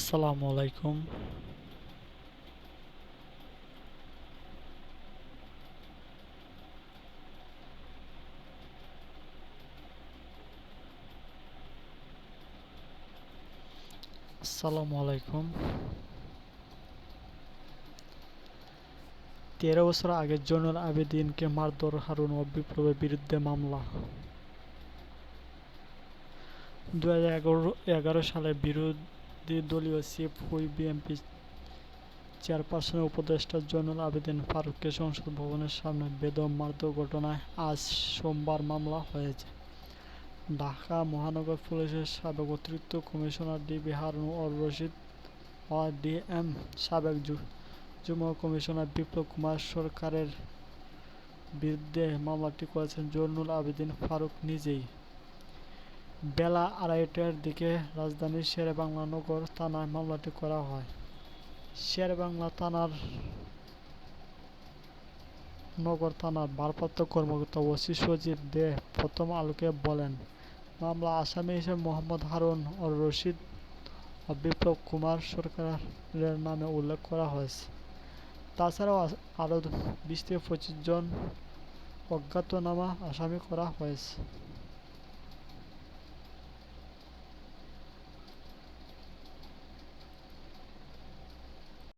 আসসালামু আলাইকুম। আসসালামু আলাইকুম। 13 বছর আগে জয়নুল আবেদিনকে মারধর, হারুন ও বিপ্লবের বিরুদ্ধে মামলা। 2011 সালে বিরোধী দলীয় চিফ হুইপ বিএনপি চেয়ারপারসনের উপদেষ্টা জয়নুল আবেদিন ফারুককে সংসদ ভবনের সামনে বেদম মারধর ঘটনায় আজ সোমবার মামলা হয়েছে। ঢাকা মহানগর পুলিশের সাবেক অতিরিক্ত কমিশনার ডিবি হারুন অর রশিদ ও ডিএম সাবেক যুগ্ম কমিশনার বিপ্লব কুমার সরকারের বিরুদ্ধে মামলাটি করেছেন জয়নুল আবেদিন ফারুক নিজেই। বেলা 2:30টার দিকে রাজধানীর শেরেবাংলা নগর থানায় মামলাটি করা হয়। শেরেবাংলা নগর থানার ভারপ্রাপ্ত কর্মকর্তা ওসি সজীব দে প্রথম আলোকে বলেন, মামলা আসামি হিসেবে মোহাম্মদ হারুন অর রশিদ ও বিপ্লব কুমার সরকারের নামে উল্লেখ করা হয়েছে। তাছাড়াও আরও 20 থেকে 25 জন অজ্ঞাতনামা আসামি করা হয়েছে।